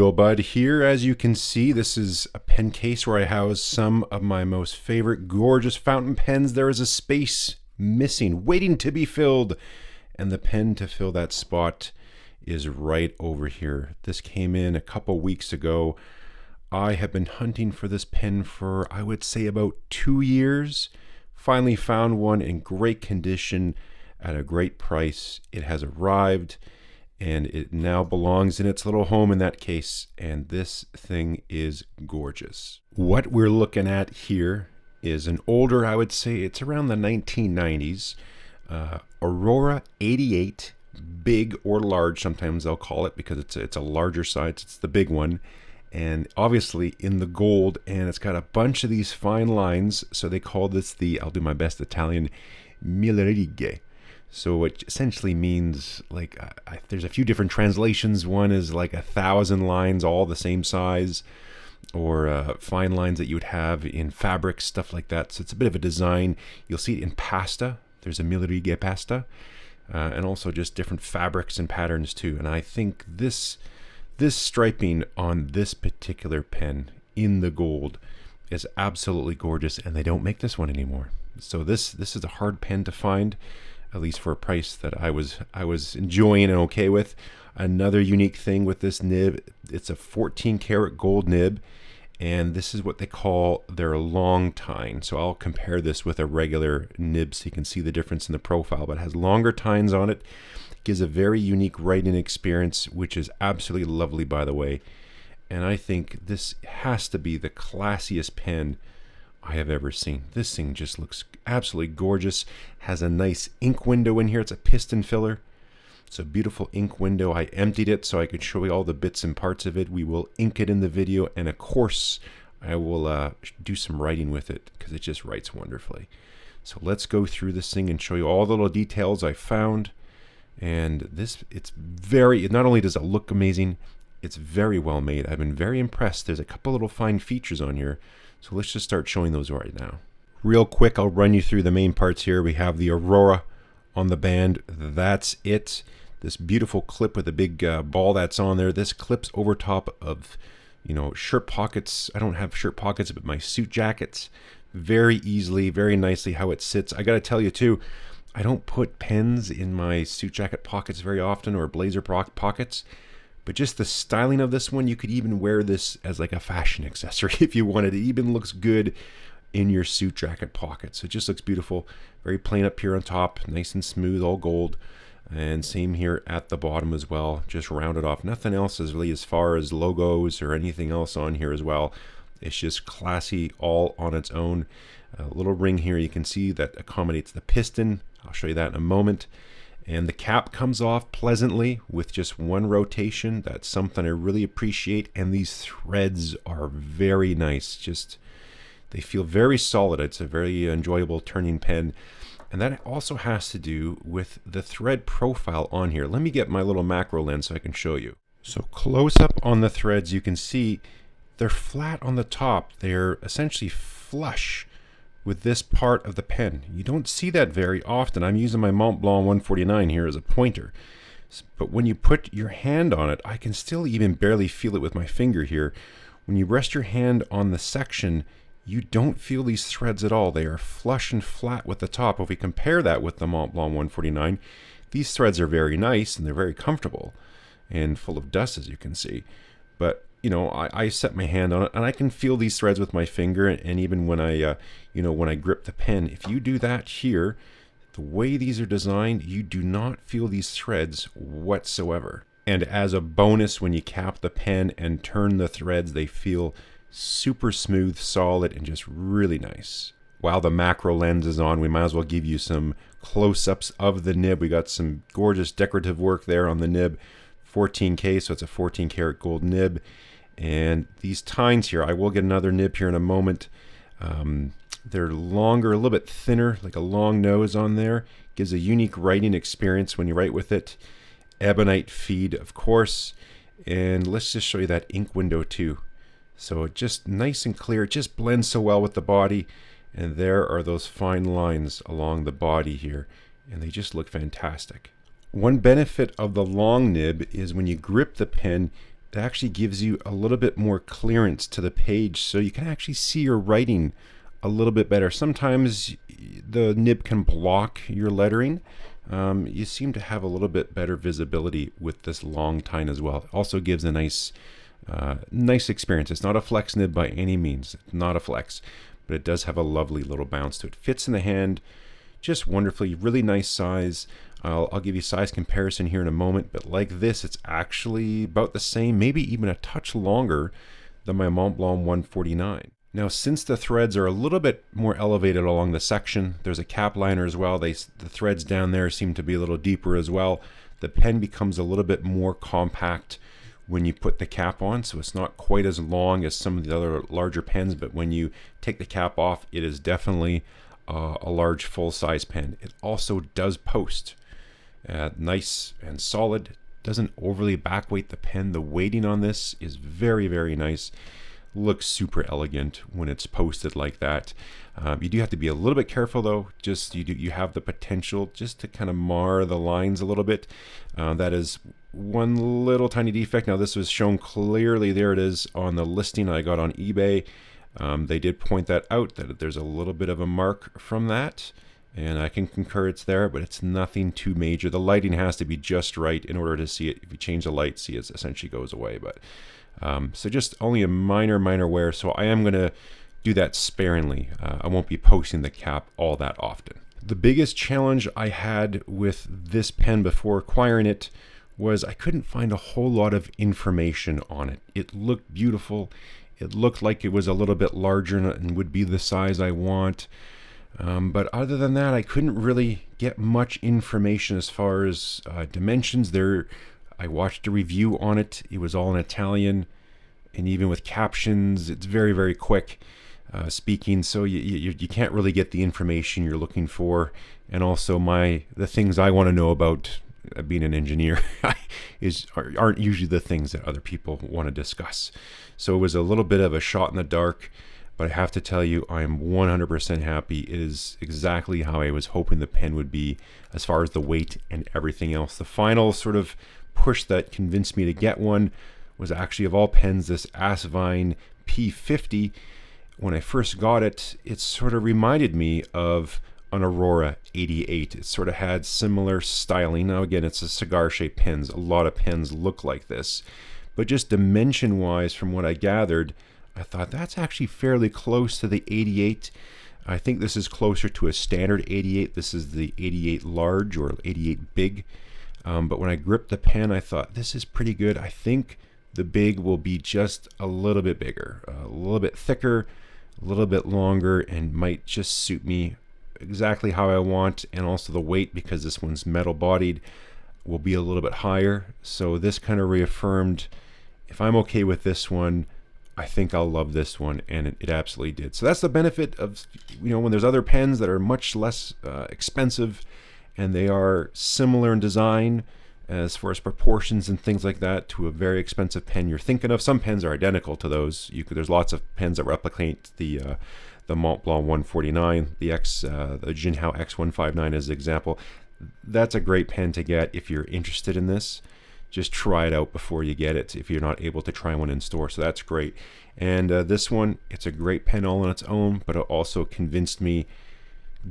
Doodlebud here. As you can see, this is a pen case where I house some of my most favorite gorgeous fountain pens. There is a space missing, waiting to be filled, and the pen to fill that spot is right over here. This came in a couple weeks ago. I have been hunting for this pen for, I would say, about 2 years. Finally found one in great condition at a great price. It has arrived, and it now belongs in its little home in that case, and this thing is gorgeous. What we're looking at here is an older, I would say it's around the 1990s, Aurora 88, big or large, sometimes they'll call it, because it's a larger size, it's the big one, and obviously in the gold, and it's got a bunch of these fine lines, so they call this the, I'll do my best Italian, Millerighe. So it essentially means, like, there's a few different translations. One is like 1,000 lines, all the same size, or fine lines that you would have in fabrics, stuff like that. So it's a bit of a design. You'll see it in pasta. There's a Millerighe pasta, and also just different fabrics and patterns too. And I think this striping on this particular pen in the gold is absolutely gorgeous, and they don't make this one anymore. So this is a hard pen to find, at least for a price that I was enjoying and okay with. Another unique thing with this nib, it's a 14 karat gold nib, and this is what they call their long tine. So I'll compare this with a regular nib so you can see the difference in the profile, but it has longer tines on it. Gives a very unique writing experience, which is absolutely lovely, by the way. And I think this has to be the classiest pen I have ever seen. This thing just looks absolutely gorgeous. Has a nice ink window in here. It's a piston filler. It's a beautiful ink window. I emptied it so I could show you all the bits and parts of it. We will ink it in the video, and of course I will do some writing with it because it just writes wonderfully. So let's go through this thing and show you all the little details I found. And not only does it look amazing, it's very well made. I've been very impressed. There's a couple little fine features on here. So let's just start showing those right now. Real quick, I'll run you through the main parts here. We have the Aurora on the band. That's it. This beautiful clip with the big ball that's on there. This clips over top of, shirt pockets. I don't have shirt pockets, but my suit jackets. Very easily, very nicely how it sits. I got to tell you too, I don't put pens in my suit jacket pockets very often, or blazer pockets. But just the styling of this one, you could even wear this as like a fashion accessory if you wanted. It even looks good in your suit jacket pocket. So it just looks beautiful. Very plain up here on top, nice and smooth, all gold. And same here at the bottom as well, just rounded off. Nothing else is really as far as logos or anything else on here as well. It's just classy all on its own. A little ring here you can see that accommodates the piston. I'll show you that in a moment. And the cap comes off pleasantly with just one rotation. That's something I really appreciate. And these threads are very nice. They feel very solid. It's a very enjoyable turning pen. And that also has to do with the thread profile on here. Let me get my little macro lens so I can show you. So close up on the threads, you can see they're flat on the top. They're essentially flush with this part of the pen. You don't see that very often. I'm using my Mont Blanc 149 here as a pointer. But when you put your hand on it, I can still even barely feel it with my finger here. When you rest your hand on the section, you don't feel these threads at all. They are flush and flat with the top. If we compare that with the Mont Blanc 149, these threads are very nice and they're very comfortable and full of dust, as you can see. But I set my hand on it and I can feel these threads with my finger, and even when I grip the pen. If you do that here, the way these are designed, you do not feel these threads whatsoever. And as a bonus, when you cap the pen and turn the threads, they feel super smooth, solid, and just really nice. While the macro lens is on, we might as well give you some close-ups of the nib. We got some gorgeous decorative work there on the nib. 14K, so it's a 14 karat gold nib. And these tines here, I will get another nib here in a moment. They're longer, a little bit thinner, like a long nose on there. Gives a unique writing experience when you write with it. Ebonite feed, of course. And let's just show you that ink window too. So just nice and clear. It just blends so well with the body. And there are those fine lines along the body here. And they just look fantastic. One benefit of the long nib is when you grip the pen, it actually gives you a little bit more clearance to the page, so you can actually see your writing a little bit better. Sometimes the nib can block your lettering. You seem to have a little bit better visibility with this long tine as well. It also gives a nice experience. It's not a flex nib by any means, it's not a flex, but it does have a lovely little bounce to it. Fits in the hand just wonderfully, really nice size. I'll give you size comparison here in a moment, but like this, it's actually about the same, maybe even a touch longer than my Mont Blanc 149. Now, since the threads are a little bit more elevated along the section, there's a cap liner as well. The threads down there seem to be a little deeper as well. The pen becomes a little bit more compact when you put the cap on, so it's not quite as long as some of the other larger pens, but when you take the cap off, it is definitely a large full-size pen. It also does post. Nice and solid, doesn't overly backweight the pen. The weighting on this is very, very nice. Looks super elegant when it's posted like that. You do have to be a little bit careful though. Just you have the potential just to kind of mar the lines a little bit. That is one little tiny defect. Now this was shown clearly. There it is on the listing I got on eBay. They did point that out, that there's a little bit of a mark from that, and I can concur it's there, but it's nothing too major. The lighting has to be just right in order to see it. If you change the light, see it essentially goes away. But so just only a minor wear, so I am going to do that sparingly. I won't be posting the cap all that often. The biggest challenge I had with this pen before acquiring it was I couldn't find a whole lot of information on it. It looked beautiful. It looked like it was a little bit larger and would be the size I want. But other than that, I couldn't really get much information as far as dimensions. I watched a review on it. It was all in Italian, and even with captions, it's very, very quick speaking. So you can't really get the information you're looking for. And also the things I want to know about being an engineer aren't usually the things that other people want to discuss. So it was a little bit of a shot in the dark, but I have to tell you, I'm 100% happy. It is exactly how I was hoping the pen would be as far as the weight and everything else. The final sort of push that convinced me to get one was actually, of all pens, this Asvine P50. When I first got it, it sort of reminded me of an Aurora 88. It sort of had similar styling. Now again, it's a cigar-shaped pens. A lot of pens look like this. But just dimension-wise, from what I gathered, I thought that's actually fairly close to the 88. I think this is closer to a standard 88. This is the 88 large or 88 big. But when I gripped the pen, I thought this is pretty good. I think the big will be just a little bit bigger, a little bit thicker, a little bit longer, and might just suit me exactly how I want. And also the weight, because this one's metal bodied, will be a little bit higher. So this kind of reaffirmed, if I'm okay with this one, I think I'll love this one, and it absolutely did. So that's the benefit of, when there's other pens that are much less expensive, and they are similar in design as far as proportions and things like that to a very expensive pen you're thinking of. Some pens are identical to those. There's lots of pens that replicate the Mont Blanc 149, the Jinhao X159 as an example. That's a great pen to get if you're interested in this. Just try it out before you get it if you're not able to try one in store. So that's great. And this one, it's a great pen all on its own, but it also convinced me,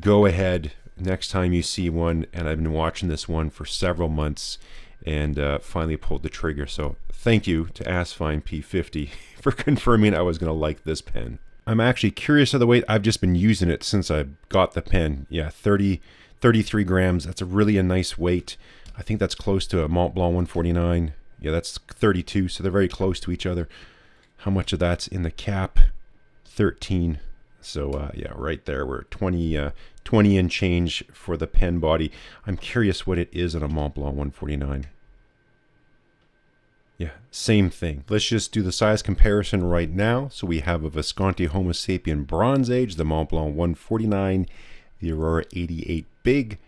go ahead next time you see one. And I've been watching this one for several months and finally pulled the trigger. So thank you to Asvine P50 for confirming I was going to like this pen. I'm actually curious of the weight. I've just been using it since I got the pen. Yeah, 33 grams. That's really a nice weight. I think that's close to a Mont Blanc 149. Yeah, that's 32, so they're very close to each other. How much of that's in the cap? 13. So yeah, right there, we're 20 and change for the pen body. I'm curious what it is on a Mont Blanc 149. Yeah, same thing. Let's just do the size comparison right now. So we have a Visconti Homo Sapien Bronze Age, the Mont Blanc 149, the Aurora 88 Big,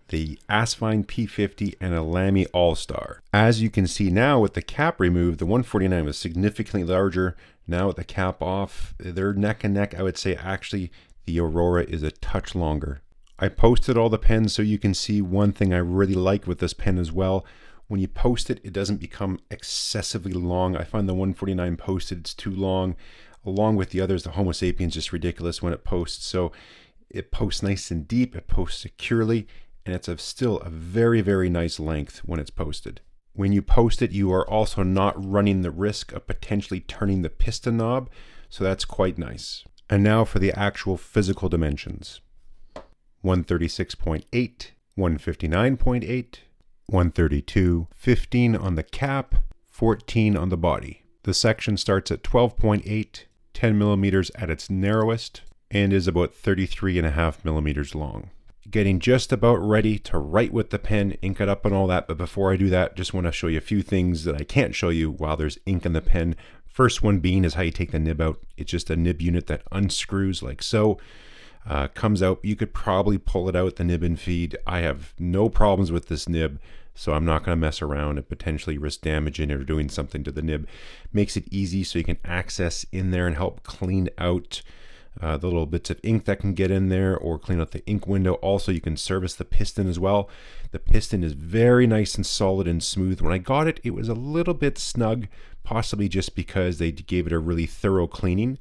the Asvine P50, and a Lamy All-Star. As you can see now with the cap removed, the 149 was significantly larger. Now with the cap off, they're neck and neck. I would say actually the Aurora is a touch longer. I posted all the pens so you can see one thing I really like with this pen as well When you post it, it doesn't become excessively long. I find the 149 posted, it's too long. Along with the others, the Homo sapiens is ridiculous when it posts. So it posts nice and deep, it posts securely, and it's still a very, very nice length when it's posted. When you post it, you are also not running the risk of potentially turning the piston knob, so that's quite nice. And now for the actual physical dimensions. 136.8, 159.8, 132, 15 on the cap, 14 on the body. The section starts at 12.8, 10 millimeters at its narrowest, and is about 33.5 millimeters long. Getting just about ready to write with the pen, ink it up and all that, but before I do that, just want to show you a few things that I can't show you while there's ink in the pen. First one being is how you take the nib out. It's just a nib unit that unscrews like so. Comes out. You could probably pull it out the nib and feed. I have no problems with this nib, so I'm not going to mess around and potentially risk damaging it or doing something to the nib. Makes it easy so you can access in there and help clean out the little bits of ink that can get in there, or clean out the ink window. Also, you can service the piston as well. The piston is very nice and solid and smooth. When I got it, it was a little bit snug, possibly just because they gave it a really thorough cleaning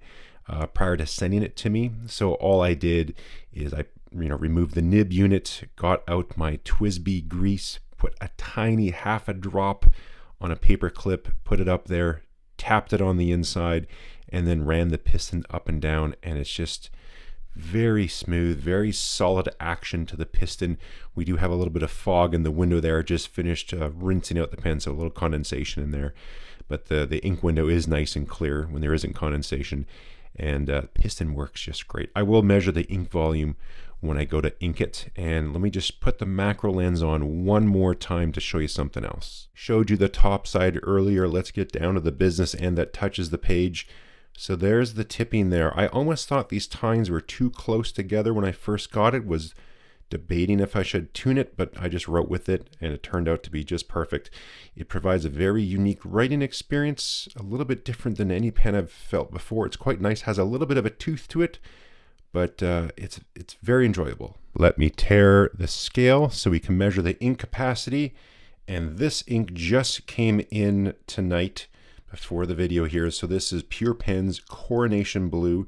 prior to sending it to me. So all I did is I removed the nib unit, got out my TWSBI grease, put a tiny half a drop on a paper clip, put it up there, tapped it on the inside, and then ran the piston up and down, and it's just very smooth, very solid action to the piston. We do have a little bit of fog in the window there. Just finished rinsing out the pen, so a little condensation in there. But the ink window is nice and clear when there isn't condensation, and piston works just great. I will measure the ink volume when I go to ink it, and let me just put the macro lens on one more time to show you something else. Showed you the top side earlier. Let's get down to the business end that touches the page. So there's the tipping there. I almost thought these tines were too close together when I first got it, was debating if I should tune it, but I just wrote with it and it turned out to be just perfect. It provides a very unique writing experience, a little bit different than any pen I've felt before. It's quite nice, has a little bit of a tooth to it, but it's very enjoyable. Let me tear the scale so we can measure the ink capacity, and this ink just came in tonight before the video here. So this is Pure Pens Coronation Blue,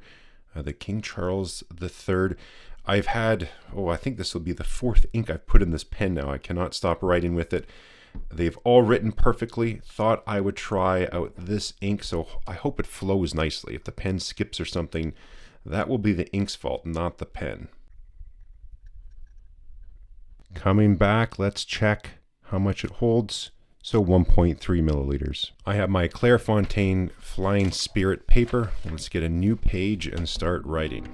the King Charles III. I've had, I think this will be the fourth ink I've put in this pen now. I cannot stop writing with it. They've all written perfectly. Thought I would try out this ink, so I hope it flows nicely. If the pen skips or something, that will be the ink's fault, not the pen. Coming back, let's check how much it holds. So 1.3 milliliters. I have my Clairefontaine Flying Spirit paper. Let's get a new page and start writing.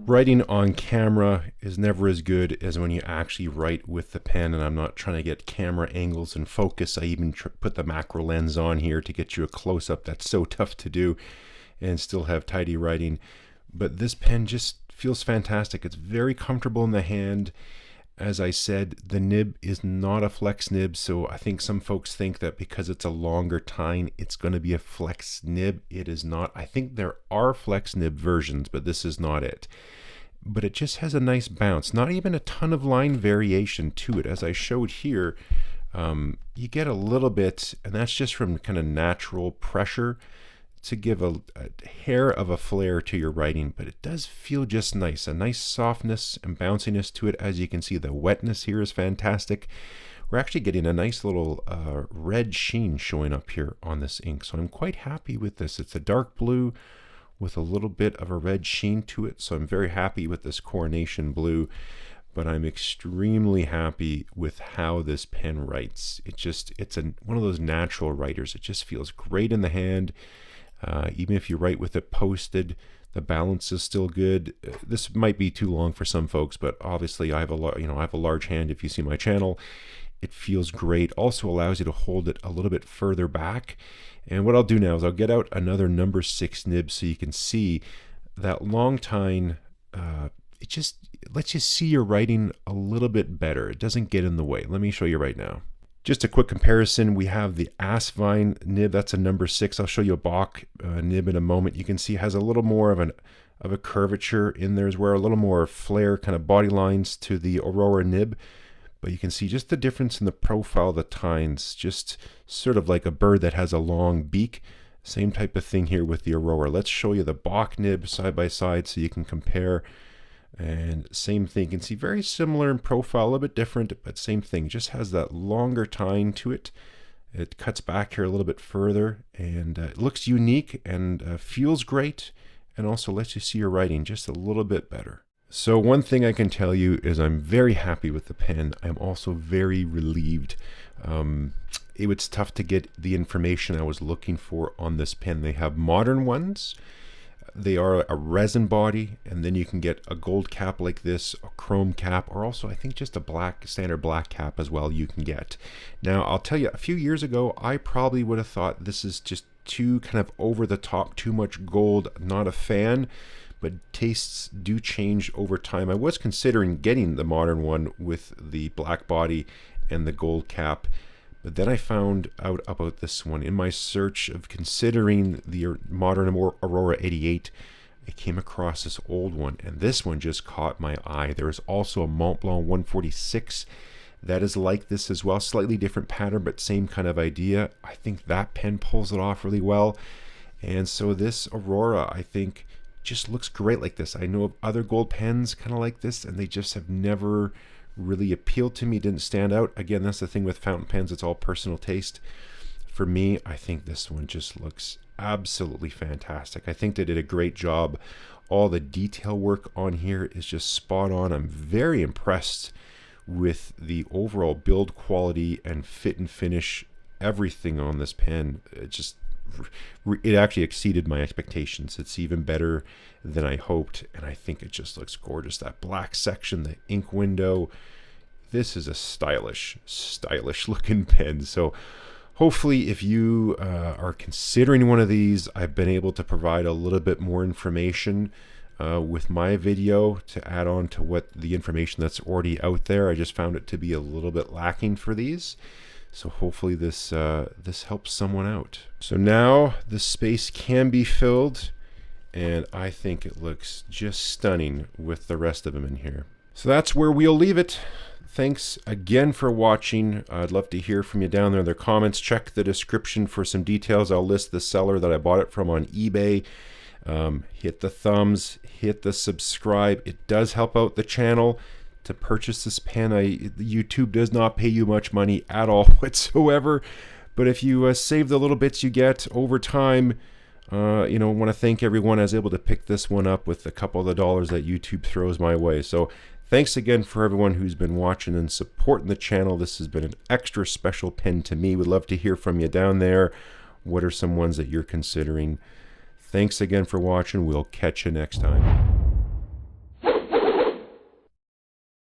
Writing on camera is never as good as when you actually write with the pen, and I'm not trying to get camera angles and focus. I even put the macro lens on here to get you a close-up. That's so tough to do and still have tidy writing. But this pen just feels fantastic. It's very comfortable in the hand. As I said, the nib is not a flex nib, so I think some folks think that because it's a longer tine, it's going to be a flex nib. It is not. I think there are flex nib versions, but this is not it. But it just has a nice bounce, not even a ton of line variation to it. As I showed here, you get a little bit, and that's just from kind of natural pressure to give a hair of a flare to your writing, but it does feel just nice, a nice softness and bounciness to it. As you can see, the wetness here is fantastic. We're actually getting a nice little red sheen showing up here on this ink, so I'm quite happy with this. It's a dark blue with a little bit of a red sheen to it, so I'm very happy with this Coronation Blue, but I'm extremely happy with how this pen writes. It's one of those natural writers. It just feels great in the hand. Even if you write with it posted, the balance is still good. This might be too long for some folks, but obviously I have a large hand. If you see my channel, it feels great. Also allows you to hold it a little bit further back. And what I'll do now is I'll get out another number 6 nib so you can see that long tine. It just lets you see your writing a little bit better. It doesn't get in the way. Let me show you right now. Just a quick comparison, we have the Asvine nib, that's a number 6. I'll show you a Bach nib in a moment. You can see it has a little more of a curvature in there as well, a little more flare kind of body lines to the Aurora nib. But you can see just the difference in the profile of the tines, just sort of like a bird that has a long beak. Same type of thing here with the Aurora. Let's show you the Bach nib side by side so you can compare. And same thing, you can see very similar in profile, a little bit different, but same thing, just has that longer tine to it. It cuts back here a little bit further, and it looks unique and feels great, and also lets you see your writing just a little bit better. So one thing I can tell you is I'm very happy with the pen. I'm also very relieved. It was tough to get the information I was looking for on this pen. They have modern ones. They are a resin body, and then you can get a gold cap like this, a chrome cap, or also I think just a standard black cap as well you can get. Now I'll tell you, a few years ago I probably would have thought this is just too kind of over the top, too much gold, not a fan, but tastes do change over time. I was considering getting the modern one with the black body and the gold cap. But then I found out about this one. In my search of considering the modern Aurora 88, I came across this old one, and this one just caught my eye. There is also a Mont Blanc 146 that is like this as well, slightly different pattern, but same kind of idea. I think that pen pulls it off really well. And so this Aurora, I think, just looks great like this. I know of other gold pens kind of like this, and they just have never really appealed to me, didn't stand out. Again, that's the thing with fountain pens, it's all personal taste. For me, I think this one just looks absolutely fantastic. I think they did a great job. All the detail work on here is just spot on. I'm very impressed with the overall build quality and fit and finish, everything on this pen. It actually exceeded my expectations. It's even better than I hoped, and I think it just looks gorgeous. That black section, the ink window, this is a stylish looking pen. So hopefully if you are considering one of these, I've been able to provide a little bit more information with my video to add on to what the information that's already out there. I just found it to be a little bit lacking for these. So hopefully this helps someone out. So now the space can be filled, and I think it looks just stunning with the rest of them in here. So that's where we'll leave it. Thanks again for watching. I'd love to hear from you down there in the comments. Check the description for some details. I'll list the seller that I bought it from on eBay. Hit the thumbs, hit the subscribe. It does help out the channel. To purchase this pen, YouTube does not pay you much money at all whatsoever, but if you save the little bits you get over time, want to thank everyone I was able to pick this one up with a couple of the dollars that YouTube throws my way. So thanks again for everyone who's been watching and supporting the channel. This has been an extra special pen to me. We'd love to hear from you down there. What are some ones that you're considering? Thanks again for watching. We'll catch you next time.